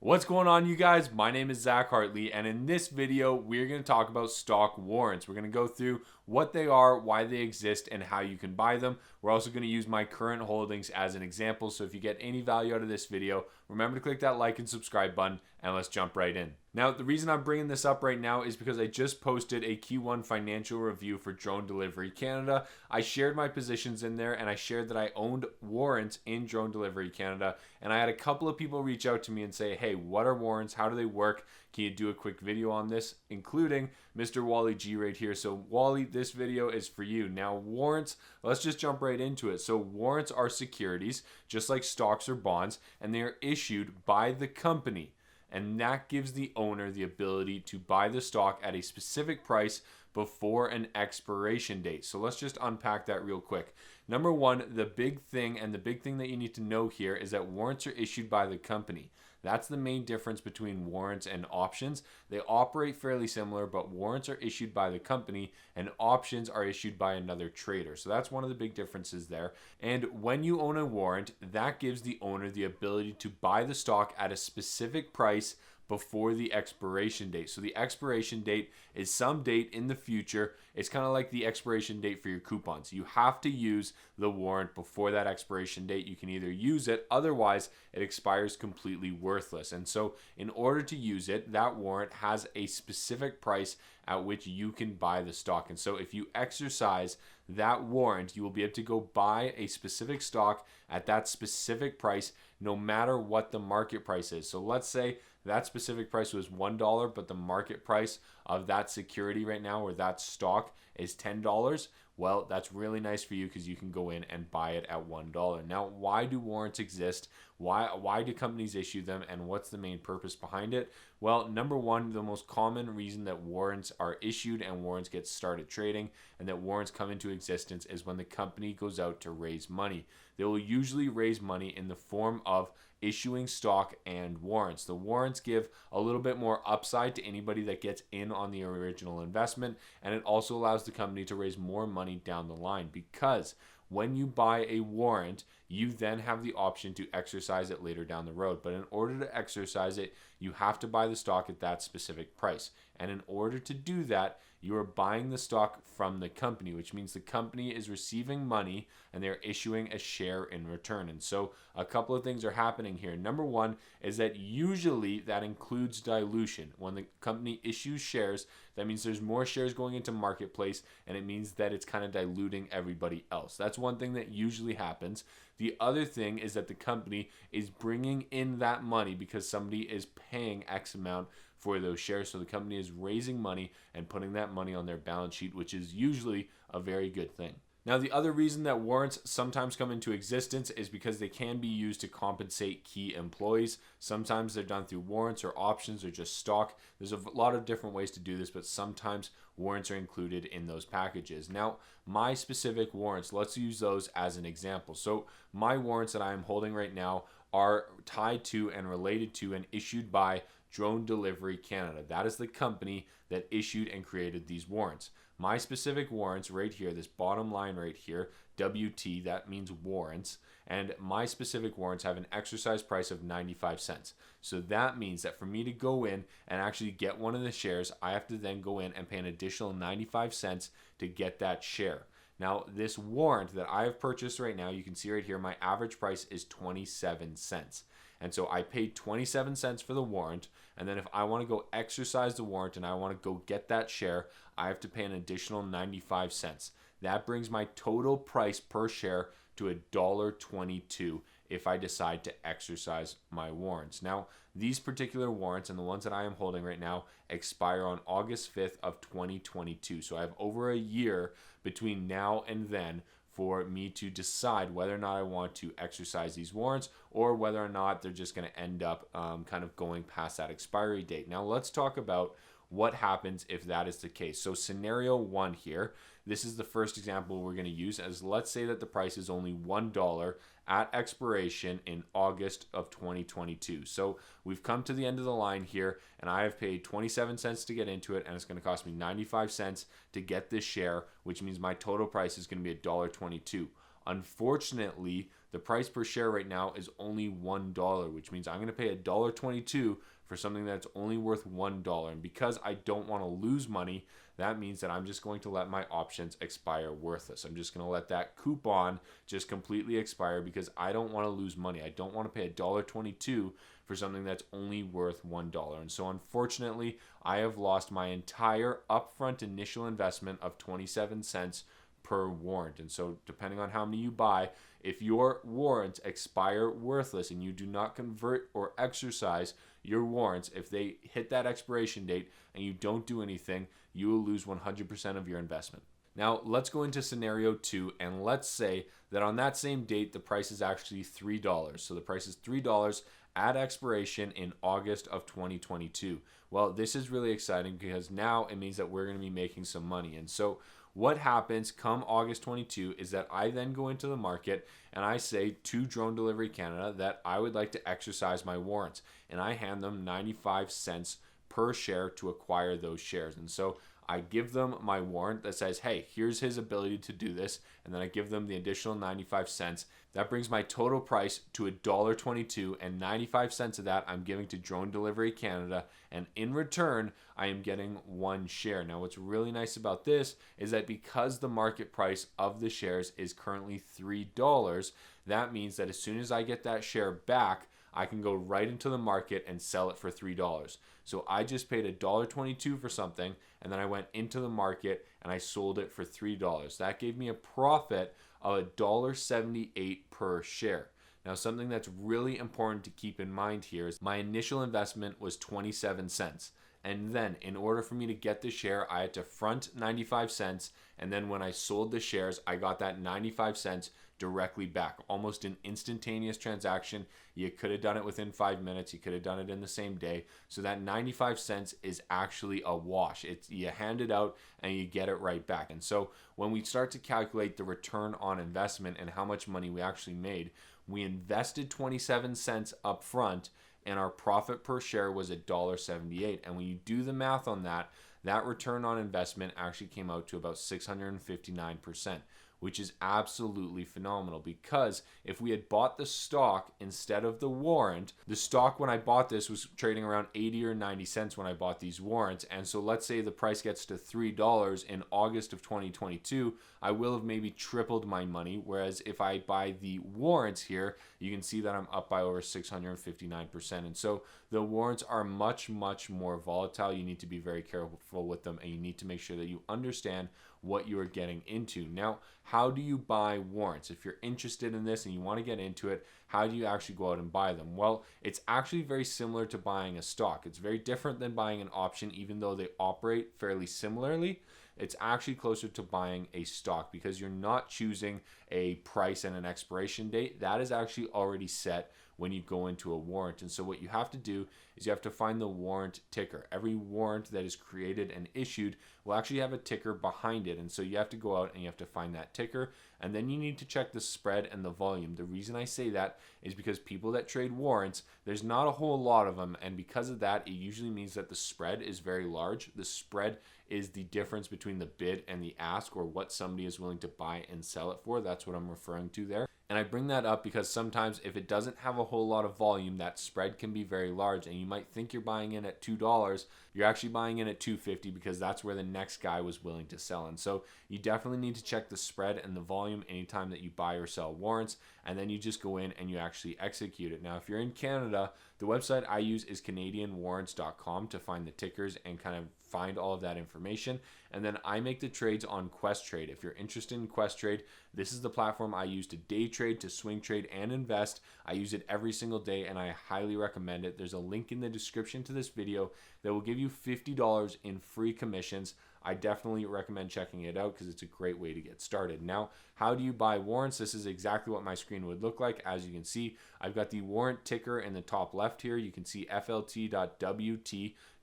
What's going on, you guys? My name is Zach Hartley, and in this video, we're going to talk about stock warrants. We're going to go through what they are, why they exist, and how you can buy them. We're also going to use my current holdings as an example, so if you get any value out of this video, remember to click that like and subscribe button, and let's jump right in. Now, the reason I'm bringing this up right now is because I just posted a Q1 financial review for Drone Delivery Canada. I shared my positions in there, and I shared that I owned warrants in Drone Delivery Canada, and I had a couple of people reach out to me and say, hey, what are warrants? How do they work? Can you do a quick video on this? Including Mr. Wally G right here. So Wally, this video is for you. Now, warrants, let's just jump right into it. So warrants are securities, just like stocks or bonds, and they are issued by the company. And that gives the owner the ability to buy the stock at a specific price before an expiration date. So let's just unpack that real quick. Number one, the big thing that you need to know here is that warrants are issued by the company. That's the main difference between warrants and options. They operate fairly similar, but warrants are issued by the company and options are issued by another trader. So that's one of the big differences there. And when you own a warrant, that gives the owner the ability to buy the stock at a specific price before the expiration date. So the expiration date is some date in the future. It's kind of like the expiration date for your coupons. You have to use the warrant before that expiration date. You can either use it, otherwise it expires completely worthless. And so in order to use it, that warrant has a specific price at which you can buy the stock. And so if you exercise that warrant, you will be able to go buy a specific stock at that specific price, no matter what the market price is. So let's say that specific price was $1, but the market price of that security right now, or that stock, is $10. Well, that's really nice for you because you can go in and buy it at $1. Now, why do warrants exist? Why do companies issue them, and what's the main purpose behind it? Well, number one, the most common reason that warrants are issued and warrants get started trading and that warrants come into existence is when the company goes out to raise money. They will usually raise money in the form of issuing stock and warrants. The warrants give a little bit more upside to anybody that gets in on the original investment, and it also allows the company to raise more money down the line, because when you buy a warrant, you then have the option to exercise it later down the road. But in order to exercise it, you have to buy the stock at that specific price. And in order to do that, you are buying the stock from the company, which means the company is receiving money and they're issuing a share in return. And so a couple of things are happening here. Number one is that usually that includes dilution. When the company issues shares, that means there's more shares going into marketplace, and it means that it's kind of diluting everybody else. That's one thing that usually happens. The other thing is that the company is bringing in that money because somebody is paying X amount for those shares. So the company is raising money and putting that money on their balance sheet, which is usually a very good thing. Now, the other reason that warrants sometimes come into existence is because they can be used to compensate key employees. Sometimes they're done through warrants or options or just stock. There's a lot of different ways to do this, but sometimes warrants are included in those packages. Now, my specific warrants, let's use those as an example. So my warrants that I am holding right now are tied to and related to and issued by Drone Delivery Canada. That is the company that issued and created these warrants. My specific warrants right here, this bottom line right here, WT, that means warrants, and my specific warrants have an exercise price of 95 cents. So that means that for me to go in and actually get one of the shares, I have to then go in and pay an additional 95 cents to get that share. Now, this warrant that I have purchased right now, you can see right here, my average price is 27 cents. And so I paid 27 cents for the warrant. And then if I want to go exercise the warrant and I want to go get that share, I have to pay an additional 95 cents. That brings my total price per share to $1.22 if I decide to exercise my warrants. Now, these particular warrants and the ones that I am holding right now expire on August 5th of 2022. So I have over a year between now and then for me to decide whether or not I want to exercise these warrants or whether or not they're just going to end up kind of going past that expiry date. Now, let's talk about what happens if that is the case. So scenario one here, this is the first example we're going to use, as let's say that the price is only $1 at expiration in August of 2022. So we've come to the end of the line here, and I have paid 27 cents to get into it, and it's going to cost me 95 cents to get this share, which means my total price is going to be $1.22. Unfortunately, the price per share right now is only $1, which means I'm going to pay $1.22 for something that's only worth $1. And because I don't want to lose money, that means that I'm just going to let my options expire worthless. I'm just going to let that coupon just completely expire because I don't want to lose money. I don't want to pay $1.22 for something that's only worth $1. And so unfortunately, I have lost my entire upfront initial investment of 27 cents per warrant. And so depending on how many you buy, if your warrants expire worthless and you do not convert or exercise your warrants, if they hit that expiration date and you don't do anything, you will lose 100% of your investment. Now let's go into scenario 2, and let's say that on that same date the price is actually $3. So the price is $3 at expiration in August of 2022. Well, this is really exciting because now it means that we're going to be making some money. And so what happens come August 22 is that I then go into the market and I say to Drone Delivery Canada that I would like to exercise my warrants, and I hand them 95 cents per share to acquire those shares. And so I give them my warrant that says, hey, here's his ability to do this, and then I give them the additional 95 cents. That brings my total price to $1.22, and 95 cents of that I'm giving to Drone Delivery Canada, and in return, I am getting 1 share. Now, what's really nice about this is that because the market price of the shares is currently $3, that means that as soon as I get that share back, I can go right into the market and sell it for $3. So I just paid $1.22 for something, and then I went into the market and I sold it for $3. That gave me a profit of $1.78 per share. Now, something that's really important to keep in mind here is my initial investment was 27 cents. And then in order for me to get the share, I had to front 95 cents. And then when I sold the shares, I got that 95 cents directly back. Almost an instantaneous transaction. You could have done it within 5 minutes. You could have done it in the same day. So that 95 cents is actually a wash. You hand it out and you get it right back. And so when we start to calculate the return on investment and how much money we actually made, we invested 27 cents up front, and our profit per share was $1.78. And when you do the math on that, that return on investment actually came out to about 659%, which is absolutely phenomenal, because if we had bought the stock instead of the warrant, the stock when I bought this was trading around 80 or 90 cents when I bought these warrants. And so let's say the price gets to $3 in August of 2022, I will have maybe tripled my money. Whereas if I buy the warrants here, you can see that I'm up by over 659%. And so the warrants are much, much more volatile. You need to be very careful with them, and you need to make sure that you understand what you are getting into. Now, how do you buy warrants? If you're interested in this and you want to get into it, how do you actually go out and buy them? Well, it's actually very similar to buying a stock. It's very different than buying an option, even though they operate fairly similarly. It's actually closer to buying a stock because you're not choosing a price and an expiration date. That is actually already set when you go into a warrant. And so what you have to do is you have to find the warrant ticker. Every warrant that is created and issued will actually have a ticker behind it. And so you have to go out and you have to find that ticker. And then you need to check the spread and the volume. The reason I say that is because people that trade warrants, there's not a whole lot of them. And because of that, it usually means that the spread is very large. The spread is the difference between the bid and the ask, or what somebody is willing to buy and sell it for. That's what I'm referring to there. And I bring that up because sometimes if it doesn't have a whole lot of volume, that spread can be very large, and you might think you're buying in at $2. You're actually buying in at $2.50 because that's where the next guy was willing to sell. And so you definitely need to check the spread and the volume anytime that you buy or sell warrants, and then you just go in and you actually execute it. Now, if you're in Canada, the website I use is canadianwarrants.com to find the tickers and kind of find all of that information. And then I make the trades on Questrade. If you're interested in Questrade, this is the platform I use to day trade, to swing trade, and invest. I use it every single day, and I highly recommend it. There's a link in the description to this video that will give you $50 in free commissions. I definitely recommend checking it out because it's a great way to get started. Now, how do you buy warrants? This is exactly what my screen would look like. As you can see, I've got the warrant ticker in the top left here. You can see flt.w.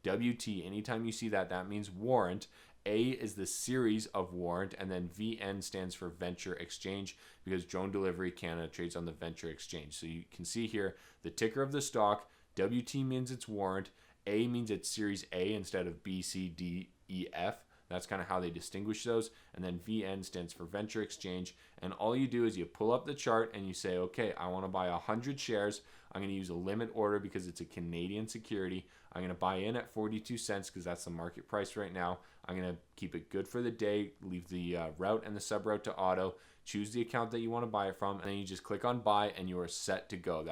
WT, anytime you see that, that means warrant. A is the series of warrant, and then VN stands for Venture Exchange because Drone Delivery Canada trades on the Venture Exchange. So you can see here the ticker of the stock. WT means it's warrant. A means it's Series A instead of B, C, D, E, F. That's kind of how they distinguish those. And then VN stands for venture exchange. And all you do is you pull up the chart and you say, okay, I want to buy 100 shares. I'm going to use a limit order because it's a Canadian security. I'm going to buy in at 42 cents because that's the market price right now. I'm going to keep it good for the day, leave the route and the sub route to auto, choose the account that you want to buy it from, and then you just click on buy and you are set to go.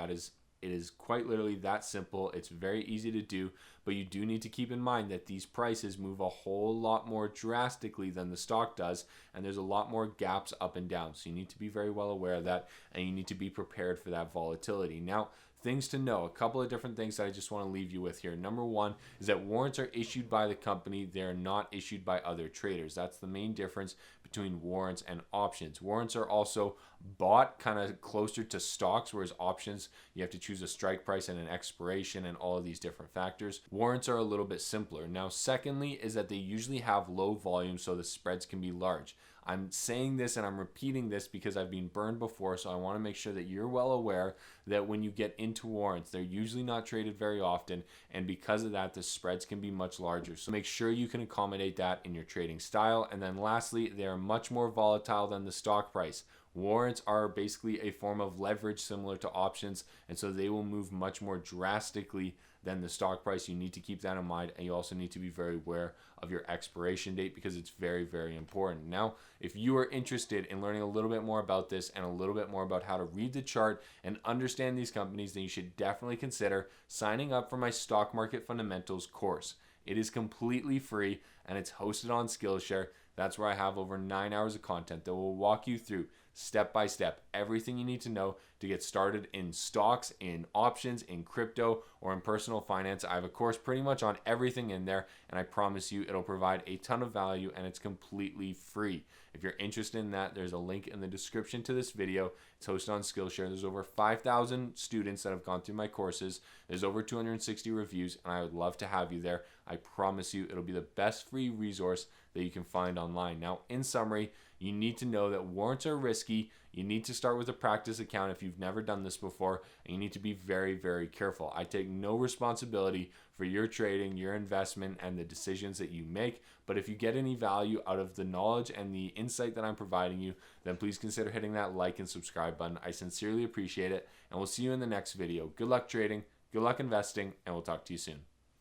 It is quite literally that simple. It's very easy to do, but you do need to keep in mind that these prices move a whole lot more drastically than the stock does, and there's a lot more gaps up and down. So you need to be very well aware of that, and you need to be prepared for that volatility. Now, things to know, a couple of different things that I just want to leave you with here. Number one is that warrants are issued by the company. They're not issued by other traders. That's the main difference between warrants and options. Warrants are also bought kind of closer to stocks, whereas options, you have to choose a strike price and an expiration and all of these different factors. Warrants are a little bit simpler. Now, secondly, is that they usually have low volume, so the spreads can be large. I'm saying this and I'm repeating this because I've been burned before, so I want to make sure that you're well aware that when you get into warrants, they're usually not traded very often, and because of that, the spreads can be much larger. So make sure you can accommodate that in your trading style. And then lastly, they are much more volatile than the stock price. Warrants are basically a form of leverage similar to options, and so they will move much more drastically than the stock price. You need to keep that in mind, and you also need to be very aware of your expiration date because it's very, very important. Now, if you are interested in learning a little bit more about this and a little bit more about how to read the chart and understand these companies, then you should definitely consider signing up for my Stock Market Fundamentals course. It is completely free and it's hosted on Skillshare. That's where I have over 9 hours of content that will walk you through step by step everything you need to know to get started in stocks, in options, in crypto, or in personal finance. I have a course pretty much on everything in there, and I promise you it'll provide a ton of value, and it's completely free. If you're interested in that, there's a link in the description to this video. It's hosted on Skillshare. There's over 5,000 students that have gone through my courses. There's over 260 reviews, and I would love to have you there. I promise you it'll be the best free resource that you can find online. Now, in summary, you need to know that warrants are risky. You need to start with a practice account if you've never done this before, and you need to be very, very careful. I take no responsibility for your trading, your investment, and the decisions that you make. But if you get any value out of the knowledge and the insight that I'm providing you, then please consider hitting that like and subscribe button. I sincerely appreciate it, and we'll see you in the next video. Good luck trading, good luck investing, and we'll talk to you soon.